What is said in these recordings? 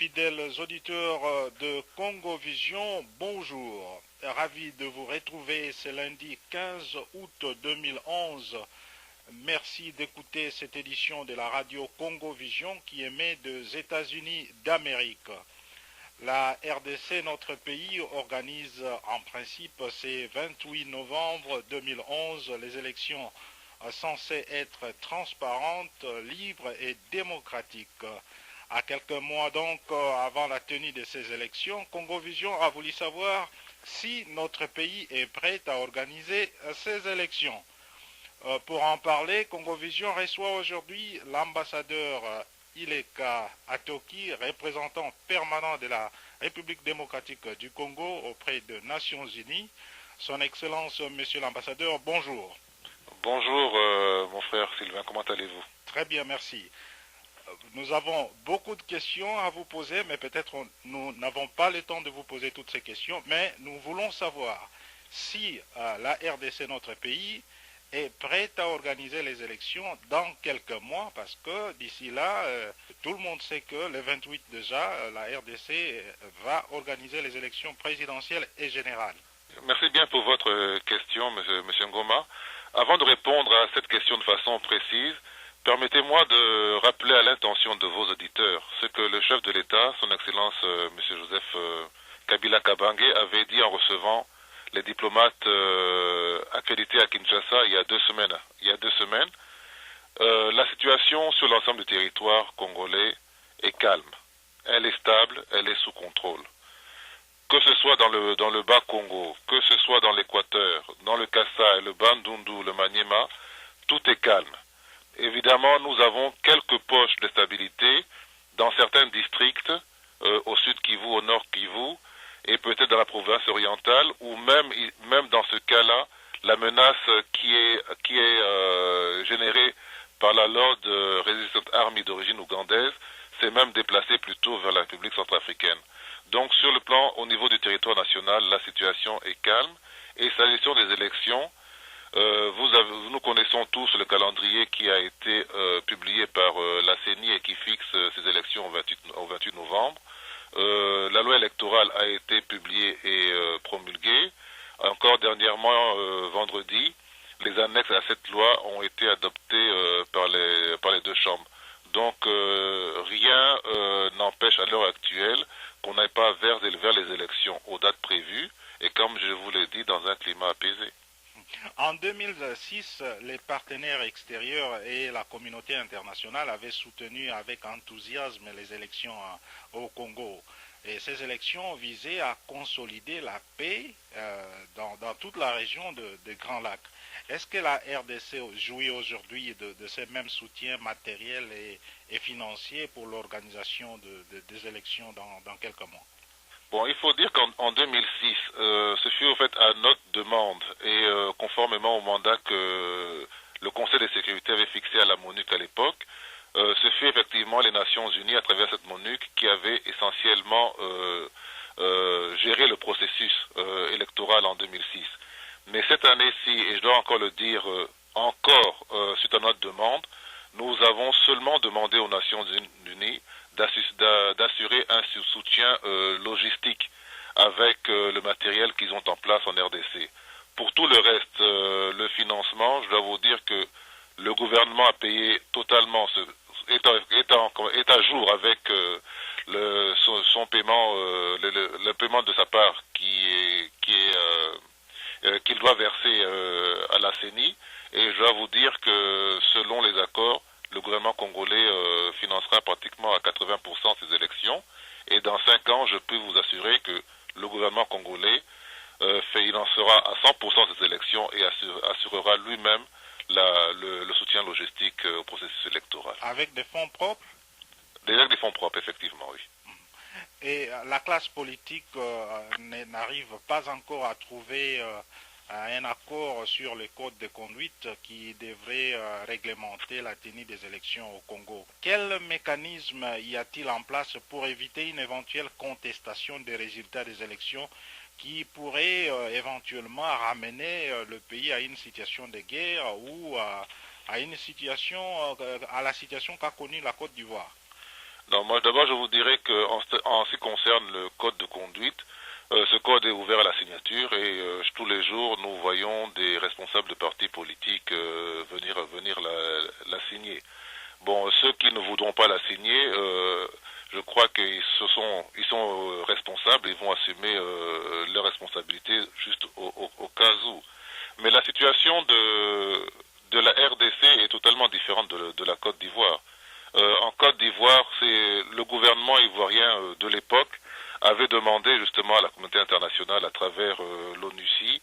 Fidèles auditeurs de Congo Vision, bonjour. Ravi de vous retrouver ce lundi 15 août 2011. Merci d'écouter cette édition de la radio Congo Vision qui émet des États-Unis d'Amérique. La RDC, notre pays, organise en principe ce 28 novembre 2011 les élections censées être transparentes, libres et démocratiques. À quelques mois donc avant la tenue de ces élections, Congo Vision a voulu savoir si notre pays est prêt à organiser ces élections. Pour en parler, Congo Vision reçoit aujourd'hui l'ambassadeur Ileka Atoki, représentant permanent de la République démocratique du Congo auprès des Nations Unies. Son Excellence, Monsieur l'ambassadeur, bonjour. Bonjour mon frère Sylvain, comment allez-vous? Très bien, merci. Nous avons beaucoup de questions à vous poser, mais peut-être nous n'avons pas le temps de vous poser toutes ces questions, mais nous voulons savoir si la RDC, notre pays, est prête à organiser les élections dans quelques mois, parce que d'ici là, tout le monde sait que le 28 déjà, la RDC va organiser les élections présidentielles et générales. Merci bien pour votre question, monsieur Ngoma. Avant de répondre à cette question de façon précise, permettez-moi de rappeler à l'intention de vos auditeurs ce que le chef de l'État, son Excellence M. Joseph Kabila Kabange, avait dit en recevant les diplomates accrédités à Kinshasa il y a 2 semaines. La situation sur l'ensemble du territoire congolais est calme. Elle est stable, elle est sous contrôle. Que ce soit dans le Bas-Congo, que ce soit dans l'Équateur, dans le Kassai, le Bandundu, le Maniema, tout est calme. Évidemment, nous avons quelques poches de stabilité dans certains districts, au sud Kivu, au nord Kivu, et peut-être dans la province orientale, ou même dans ce cas-là, la menace qui est générée par la Lord Resistance Army d'origine ougandaise s'est même déplacée plutôt vers la République centrafricaine. Donc sur le plan, au niveau du territoire national, la situation est calme, et s'agissant des élections, nous connaissons tous le calendrier qui a été publié par la CENI et qui fixe ces élections au 28 novembre. La loi électorale a été publiée et promulguée. Encore dernièrement, vendredi, les annexes à cette loi ont été adoptées par les 2 chambres. Donc rien n'empêche à l'heure actuelle qu'on n'aille pas vers les élections aux dates prévues et comme je vous l'ai dit, dans un climat apaisé. En 2006, les partenaires extérieurs et la communauté internationale avaient soutenu avec enthousiasme les élections au Congo. Et ces élections visaient à consolider la paix dans toute la région des Grands Lacs. Est-ce que la RDC jouit aujourd'hui de ces mêmes soutiens matériels et financiers pour l'organisation des élections dans quelques mois? Bon, il faut dire qu'en 2006, ce fut au fait à notre demande et conformément au mandat que le Conseil de sécurité avait fixé à la MONUC à l'époque, ce fut effectivement les Nations Unies à travers cette MONUC qui avait essentiellement géré le processus électoral en 2006. Mais cette année-ci, et je dois encore le dire, suite à notre demande, nous avons seulement demandé aux Nations Unies d'assurer un soutien logistique avec le matériel qu'ils ont en place en RDC. Pour tout le reste, le financement, je dois vous dire que le gouvernement a payé totalement, est à jour avec son paiement, le paiement de sa part qu'il doit verser à la CENI. Et je dois vous dire que selon les accords, le gouvernement congolais financera pratiquement à 80% ces élections. Et dans 5 ans, je peux vous assurer que le gouvernement congolais financera à 100% ces élections et assurera lui-même le soutien logistique au processus électoral. Avec des fonds propres? Avec des fonds propres, effectivement, oui. Et la classe politique n'arrive pas encore à trouver un accord sur le code de conduite qui devrait réglementer la tenue des élections au Congo. Quel mécanisme y a-t-il en place pour éviter une éventuelle contestation des résultats des élections qui pourrait éventuellement ramener le pays à une situation de guerre ou à la situation qu'a connue la Côte d'Ivoire? Non, moi d'abord je vous dirais que en ce qui concerne le code de conduite, ce code est ouvert à la signature et tous les jours nous voyons des responsables de partis politiques venir la signer. Bon, ceux qui ne voudront pas la signer, je crois ils sont responsables, ils vont assumer leurs responsabilités juste au cas où. Mais la situation de la RDC est totalement différente de la Côte d'Ivoire. En Côte d'Ivoire, c'est le gouvernement ivoirien de l'époque avait demandé justement à la communauté internationale à travers l'ONUCI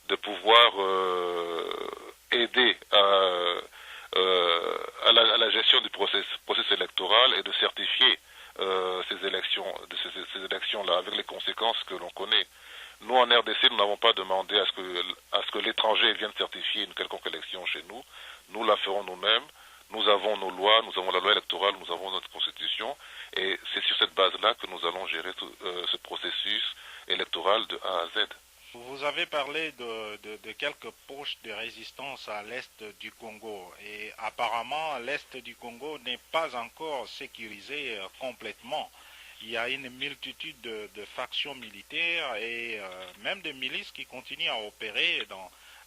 de pouvoir aider à la gestion du processus électoral et de certifier ces élections-là avec les conséquences que l'on connaît. Nous, en RDC, nous n'avons pas demandé à ce que l'étranger vienne certifier une quelconque élection chez nous. Nous la ferons nous-mêmes. Nous avons nos lois, nous avons la loi électorale, nous avons notre constitution. Et c'est sur cette base-là que nous allons gérer ce processus électoral de A à Z. Vous avez parlé de quelques poches de résistance à l'est du Congo et apparemment l'est du Congo n'est pas encore sécurisé complètement. Il y a une multitude de factions militaires et même de milices qui continuent à opérer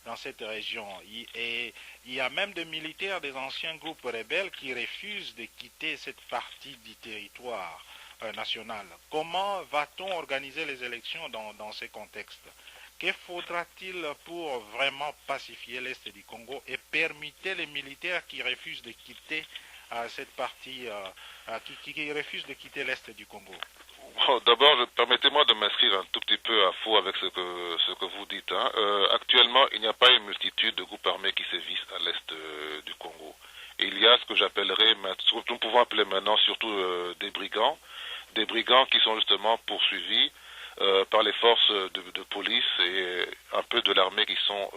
dans cette région. Et il y a même des militaires des anciens groupes rebelles qui refusent de quitter cette partie du territoire national. Comment va-t-on organiser les élections dans ces contextes? Que faudra-t-il pour vraiment pacifier l'Est du Congo et permettre les militaires qui refusent de quitter cette partie, qui refusent de quitter l'Est du Congo? Bon, d'abord, permettez-moi de m'inscrire un tout petit peu à faux avec ce que vous dites. Hein. Actuellement, il n'y a pas une multitude de groupes armés qui sévissent à l'Est du Congo. Et il y a ce que j'appellerais, nous pouvons appeler maintenant surtout des brigands qui sont justement poursuivis par les forces de police et un peu de l'armée qui sont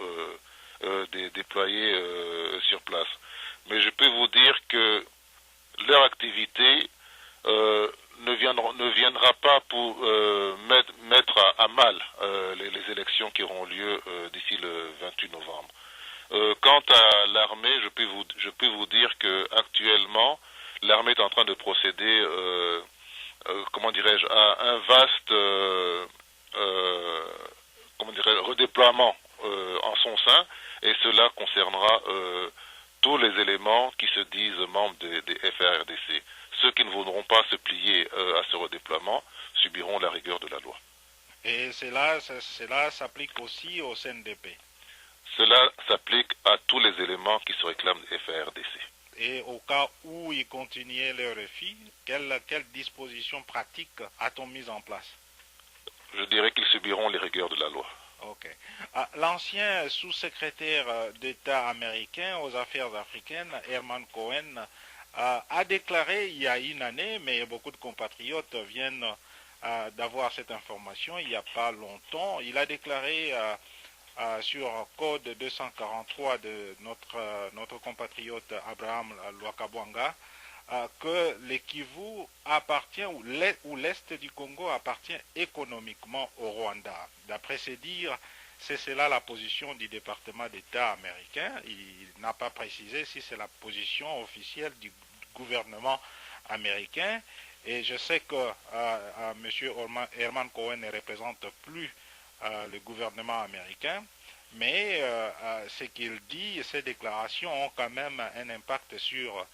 déployés sur place. Mais je peux vous dire que leur activité ne viendra pas pour mettre à mal les élections qui auront lieu d'ici le 28 novembre. Quant à l'armée, je peux vous dire que actuellement, l'armée est en train de procéder comment dirais-je, à un vaste redéploiement en son sein, et cela concernera tous les éléments qui se disent membres des FARDC. Ceux qui ne voudront pas se plier à ce redéploiement subiront la rigueur de la loi. Et cela s'applique aussi au CNDP? Cela s'applique à tous les éléments qui se réclament des FARDC. Et au cas où ils continuaient leur refus, quelles dispositions pratiques a-t-on mises en place? Je dirais qu'ils subiront les rigueurs de la loi. Ok. L'ancien sous-secrétaire d'État américain aux affaires africaines, Herman Cohen, a déclaré il y a une année, mais beaucoup de compatriotes viennent d'avoir cette information il n'y a pas longtemps, il a déclaré sur code 243 de notre compatriote Abraham Lwakabwanga que le Kivu appartient, ou l'Est du Congo appartient économiquement au Rwanda. D'après ses dires, c'est cela la position du département d'État américain. Il n'a pas précisé si c'est la position officielle du gouvernement américain. Et je sais que M. Herman Cohen ne représente plus le gouvernement américain, mais ce qu'il dit, ces déclarations ont quand même un impact sur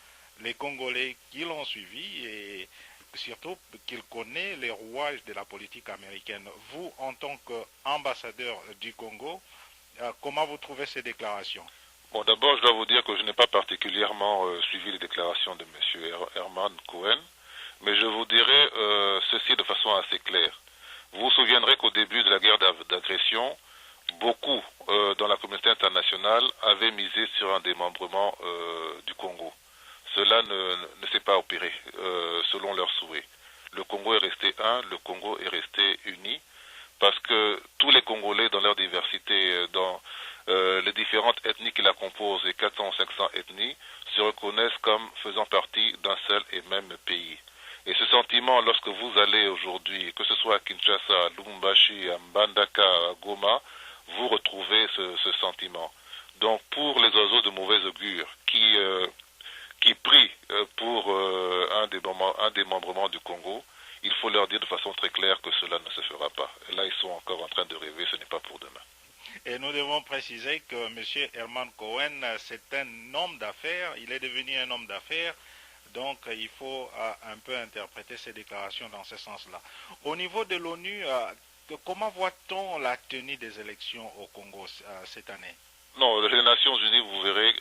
les Congolais qui l'ont suivi et surtout qu'il connaît les rouages de la politique américaine. Vous, en tant qu'ambassadeur du Congo, comment vous trouvez ces déclarations? Bon, d'abord, je dois vous dire que je n'ai pas particulièrement suivi les déclarations de M. Herman Cohen, mais je vous dirai ceci de façon assez claire. Vous vous souviendrez qu'au début de la guerre d'agression, beaucoup dans la communauté internationale avaient misé sur un démembrement du Congo. Cela ne s'est pas opéré selon leurs souhaits. Le Congo est resté un, le Congo est resté uni, parce que tous les Congolais, dans leur diversité, dans les différentes ethnies qui la composent, les 400 ou 500 ethnies, se reconnaissent comme faisant partie d'un seul et même pays. Et ce sentiment, lorsque vous allez aujourd'hui, que ce soit à Kinshasa, à Lubumbashi, à Mbandaka, à Goma, vous retrouvez ce sentiment. Donc pour les oiseaux de mauvais augure qui prient pour un démembrement du Congo, il faut leur dire de façon très claire que cela ne se fera pas. Et là, ils sont encore en train de rêver, ce n'est pas pour demain. Et nous devons préciser que M. Herman Cohen, c'est un homme d'affaires, il est devenu un homme d'affaires, donc il faut un peu interpréter ces déclarations dans ce sens-là. Au niveau de l'ONU, comment voit-on la tenue des élections au Congo cette année? Non, les Nations Unies, vous verrez,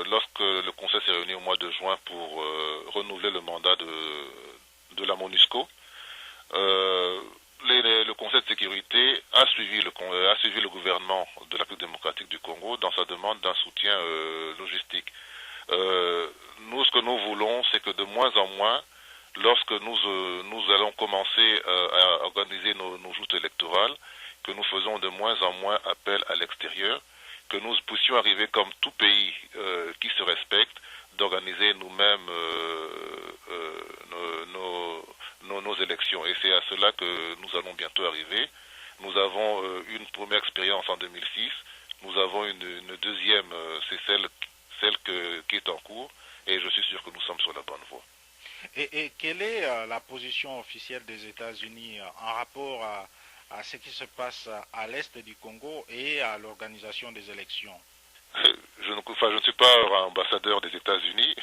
lorsque le Conseil s'est réuni au mois de juin pour renouveler le mandat de la MONUSCO, le Conseil de sécurité a suivi le gouvernement de la République démocratique du Congo dans sa demande d'un soutien logistique. Nous, ce que nous voulons, c'est que de moins en moins, lorsque nous allons commencer à organiser nos joutes électorales, que nous faisons de moins en moins appel à l'extérieur, que nous puissions arriver comme tout pays qui se respecte, d'organiser nous-mêmes nos élections. Et c'est à cela que nous allons bientôt arriver. Nous avons une première expérience en 2006, nous avons une deuxième, c'est celle qui est en cours, et je suis sûr que nous sommes sur la bonne voie. Et quelle est la position officielle des États-Unis en rapport à ce qui se passe à l'est du Congo et à l'organisation des élections? Je ne suis pas ambassadeur des États-Unis,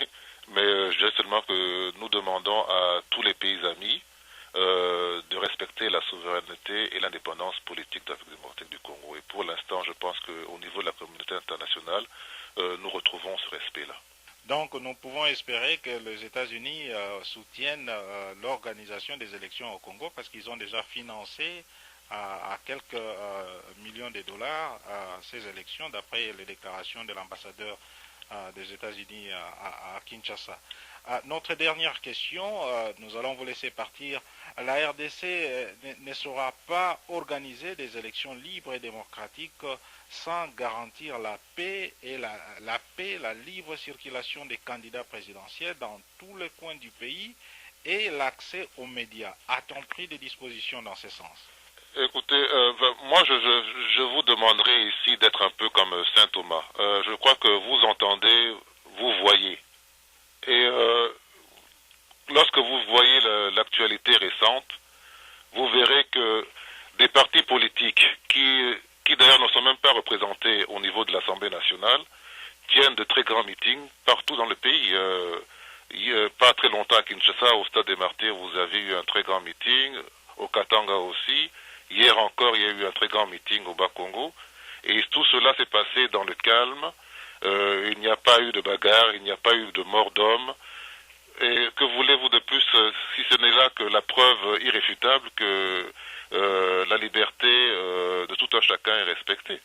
mais je dirais seulement que nous demandons à tous les pays amis de respecter la souveraineté et l'indépendance politique de l'Afrique démocratique du Congo. Et pour l'instant, je pense qu'au niveau de la communauté internationale, nous retrouvons ce respect-là. Donc nous pouvons espérer que les États-Unis soutiennent l'organisation des élections au Congo parce qu'ils ont déjà financé à quelques millions de dollars ces élections d'après les déclarations de l'ambassadeur des États-Unis à Kinshasa. Notre dernière question, nous allons vous laisser partir. La RDC ne saura pas organiser des élections libres et démocratiques sans garantir la paix et la libre circulation des candidats présidentiels dans tous les coins du pays et l'accès aux médias. A-t-on pris des dispositions dans ce sens? Écoutez, moi je vous demanderai ici d'être un peu comme Saint Thomas. Je crois que vous entendez, vous voyez. Et lorsque vous voyez l'actualité récente, vous verrez que des partis politiques qui d'ailleurs ne sont même pas représentés au niveau de l'Assemblée nationale, tiennent de très grands meetings partout dans le pays. Pas très longtemps à Kinshasa, au Stade des Martyrs, vous avez eu un très grand meeting, au Katanga aussi. Hier encore, il y a eu un très grand meeting au Bas-Congo. Et tout cela s'est passé dans le calme. Il n'y a pas eu de bagarre, il n'y a pas eu de mort d'homme. Et que voulez-vous de plus, si ce n'est là que la preuve irréfutable que la liberté de tout un chacun est respectée.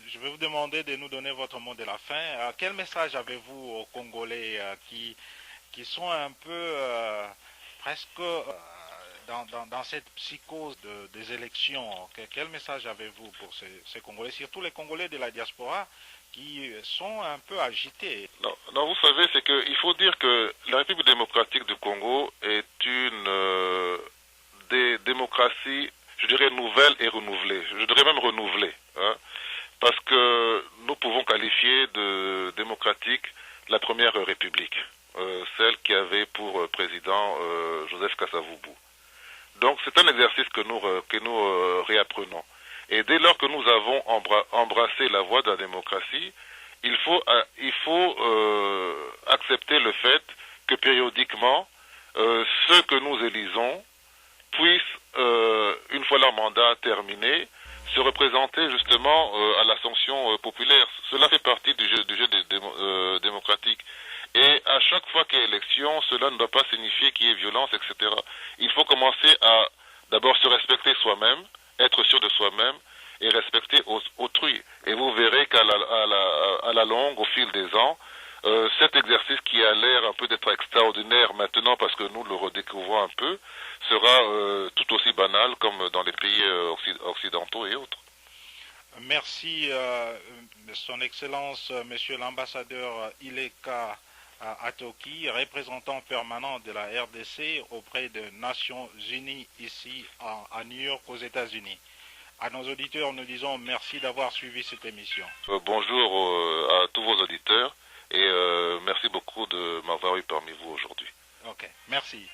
Je vais vous demander de nous donner votre mot de la fin. Quel message avez-vous aux Congolais qui sont un peu presque dans cette psychose des élections? Quel message avez-vous pour ces Congolais, surtout les Congolais de la diaspora qui sont un peu agités? Non, vous savez, c'est qu'il faut dire que la République démocratique du Congo est une démocratie, je dirais, nouvelle et renouvelée. Je dirais même renouvelée. Hein, parce que nous pouvons qualifier de démocratique la première République, celle qui avait pour président Joseph Kasavubu. Donc c'est un exercice que nous réapprenons. Et dès lors que nous avons embrassé la voie de la démocratie, il faut accepter le fait que périodiquement, ceux que nous élisons puissent, une fois leur mandat terminé, se représenter justement à la sanction populaire. Cela fait partie du jeu démocratique. Et à chaque fois qu'il y a élection, cela ne doit pas signifier qu'il y ait violence, etc. Il faut commencer à d'abord se respecter soi-même, être sûr de soi-même et respecter autrui. Et vous verrez qu'à la longue, au fil des ans, cet exercice qui a l'air un peu d'être extraordinaire maintenant parce que nous le redécouvrons un peu, sera tout aussi banal comme dans les pays occidentaux et autres. Merci, Son Excellence, Monsieur l'ambassadeur Ileka Atoki, représentant permanent de la RDC auprès des Nations Unies ici à New York aux États-Unis. À nos auditeurs, nous disons merci d'avoir suivi cette émission. Bonjour à tous vos auditeurs Et merci beaucoup de m'avoir eu parmi vous aujourd'hui. Ok, merci.